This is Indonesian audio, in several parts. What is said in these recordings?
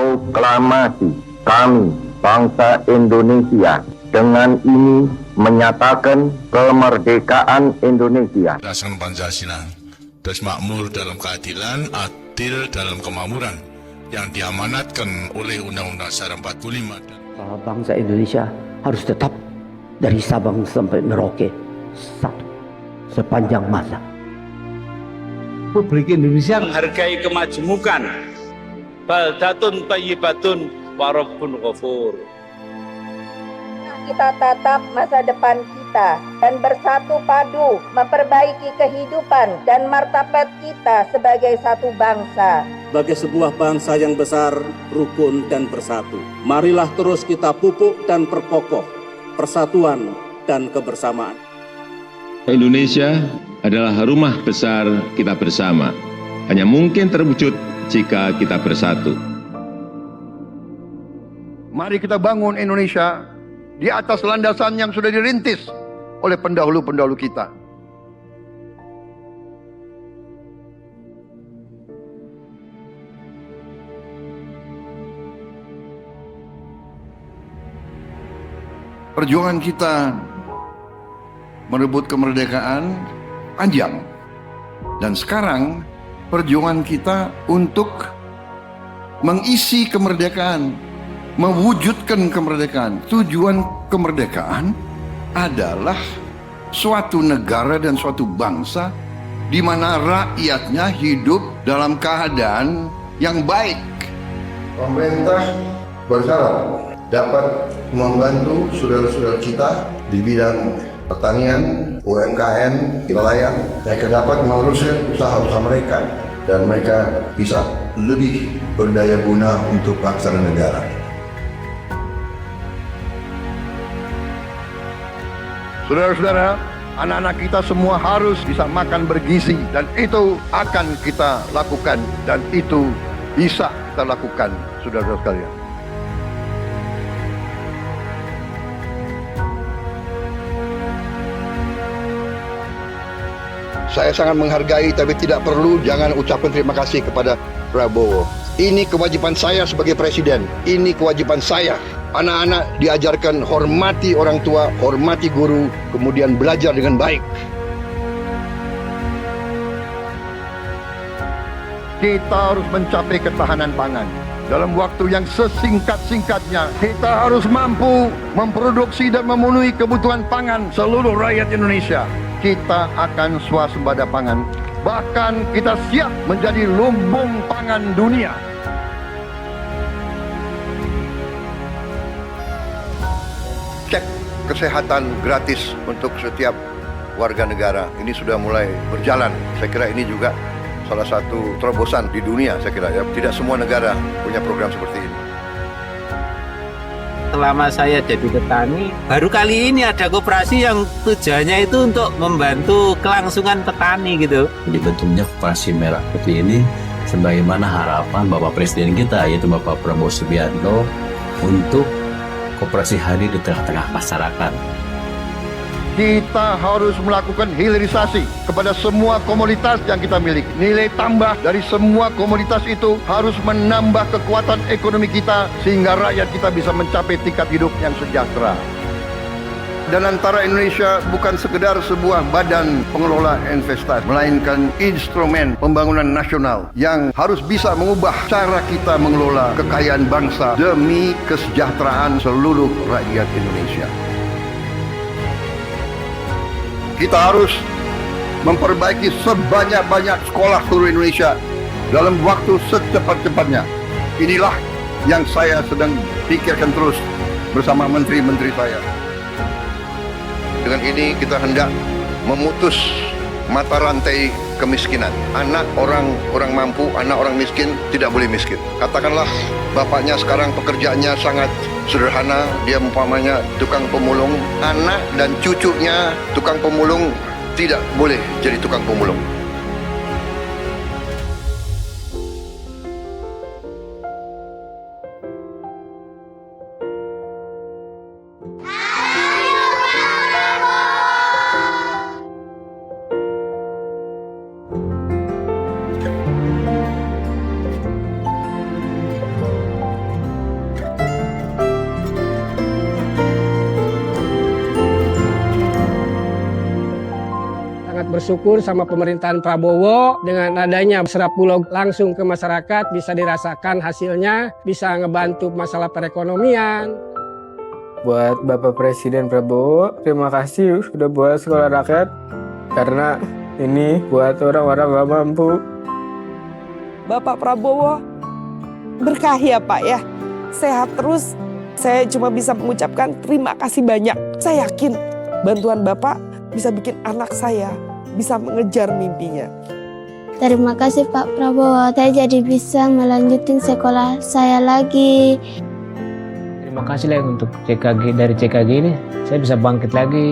Proklamasi kami, bangsa Indonesia, dengan ini menyatakan kemerdekaan Indonesia. Berdasarkan Pancasila, terus makmur dalam keadilan, adil dalam kemakmuran, yang diamanatkan oleh Undang-Undang Dasar 45. Bangsa Indonesia harus tetap dari Sabang sampai Merauke satu sepanjang masa. Republik Indonesia menghargai kemajemukan, baldatun thayyibatun wa rabbun ghafur. Kita tatap masa depan kita dan bersatu padu memperbaiki kehidupan dan martabat kita sebagai satu bangsa. Sebagai sebuah bangsa yang besar, rukun dan bersatu. Marilah terus kita pupuk dan perkokoh persatuan dan kebersamaan. Indonesia adalah rumah besar kita bersama. Hanya mungkin terwujud jika kita bersatu. Mari kita bangun Indonesia di atas landasan yang sudah dirintis oleh pendahulu-pendahulu kita. Perjuangan kita merebut kemerdekaan panjang. Dan sekarang perjuangan kita untuk mengisi kemerdekaan, mewujudkan kemerdekaan. Tujuan kemerdekaan adalah suatu negara dan suatu bangsa di mana rakyatnya hidup dalam keadaan yang baik. Pemerintah berharap dapat membantu saudara-saudara kita di bidang pertanian, UMKM, nelayan. Mereka dapat meneruskan usaha-usaha mereka dan mereka bisa lebih berdaya guna untuk bangsa dan negara. Saudara-saudara, anak-anak kita semua harus bisa makan bergizi dan itu akan kita lakukan dan itu bisa kita lakukan, saudara-saudara sekalian. Saya sangat menghargai tapi tidak perlu jangan ucapkan terima kasih kepada Prabowo. Ini kewajiban saya sebagai presiden. Ini kewajiban saya. Anak-anak diajarkan hormati orang tua, hormati guru, kemudian belajar dengan baik. Kita harus mencapai ketahanan pangan. Dalam waktu yang sesingkat-singkatnya, kita harus mampu memproduksi dan memenuhi kebutuhan pangan seluruh rakyat Indonesia. Kita akan swasembada pangan. Bahkan kita siap menjadi lumbung pangan dunia. Cek kesehatan gratis untuk setiap warga negara. Ini sudah mulai berjalan. Saya kira ini juga salah satu terobosan di dunia, saya kira ya. Tidak semua negara punya program seperti ini. Selama saya jadi petani, baru kali ini ada koperasi yang tujuannya itu untuk membantu kelangsungan petani gitu. Dibentuknya koperasi merah putih ini sebagaimana harapan Bapak Presiden kita, yaitu Bapak Prabowo Subianto, untuk koperasi hadir di tengah-tengah masyarakat. Kita harus melakukan hilirisasi kepada semua komoditas yang kita miliki. Nilai tambah dari semua komoditas itu harus menambah kekuatan ekonomi kita sehingga rakyat kita bisa mencapai tingkat hidup yang sejahtera. Dan antara Indonesia bukan sekedar sebuah badan pengelola investasi, melainkan instrumen pembangunan nasional yang harus bisa mengubah cara kita mengelola kekayaan bangsa demi kesejahteraan seluruh rakyat Indonesia. Kita harus memperbaiki sebanyak-banyak sekolah seluruh Indonesia dalam waktu secepat-cepatnya. Inilah yang saya sedang pikirkan terus bersama menteri-menteri saya. Dengan ini kita hendak memutus mata rantai kemiskinan. Anak orang mampu, anak orang miskin tidak boleh miskin. Katakanlah bapaknya sekarang pekerjaannya sangat sederhana, dia umpamanya tukang pemulung, anak dan cucunya tukang pemulung tidak boleh jadi tukang pemulung. bersyukur sama pemerintahan Prabowo dengan adanya Serap Bulog langsung ke masyarakat, bisa dirasakan hasilnya, bisa ngebantu masalah perekonomian. Buat Bapak Presiden Prabowo, terima kasih sudah buat sekolah rakyat, karena ini buat orang-orang gak mampu. Bapak Prabowo, berkahi ya Pak ya, sehat terus. Saya cuma bisa mengucapkan terima kasih banyak. Saya yakin bantuan Bapak bisa bikin anak saya bisa mengejar mimpinya. Terima kasih Pak Prabowo, saya jadi bisa melanjutin sekolah saya lagi. Terima kasih lah untuk CKG, dari CKG ini saya bisa bangkit lagi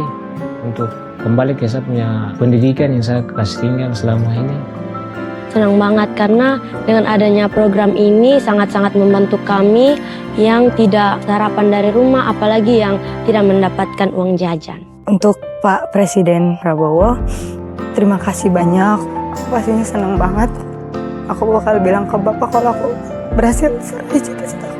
untuk kembali ke saya punya pendidikan yang saya kasih tinggal selama ini. Senang banget karena dengan adanya program ini sangat-sangat membantu kami yang tidak sarapan dari rumah, apalagi yang tidak mendapatkan uang jajan. Untuk Pak Presiden Prabowo, terima kasih banyak. Aku pastinya senang banget. Aku bakal bilang ke Bapak kalau aku berhasil meraih cita-citaku.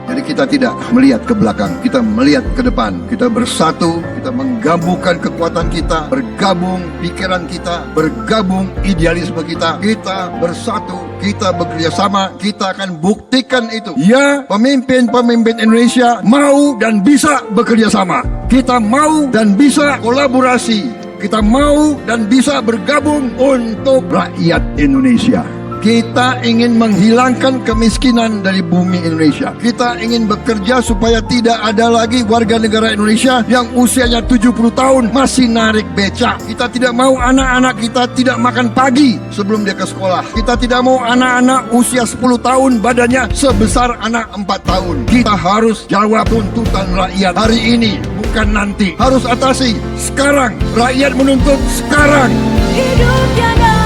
Jadi kita tidak melihat ke belakang, kita melihat ke depan. Kita bersatu, kita menggabungkan kekuatan kita, bergabung pikiran kita, bergabung idealisme kita. Kita bersatu, kita bekerja sama, kita akan buktikan itu. Ya, pemimpin-pemimpin Indonesia mau dan bisa bekerja sama. Kita mau dan bisa kolaborasi. Kita mau dan bisa bergabung untuk rakyat Indonesia. Kita ingin menghilangkan kemiskinan dari bumi Indonesia. Kita ingin bekerja supaya tidak ada lagi warga negara Indonesia yang usianya 70 tahun masih narik becak. Kita tidak mau anak-anak kita tidak makan pagi sebelum dia ke sekolah. Kita tidak mau anak-anak usia 10 tahun badannya sebesar anak 4 tahun. Kita harus jawab tuntutan rakyat hari ini, bukan nanti. Harus atasi sekarang. Rakyat menuntut sekarang. Hidup jangan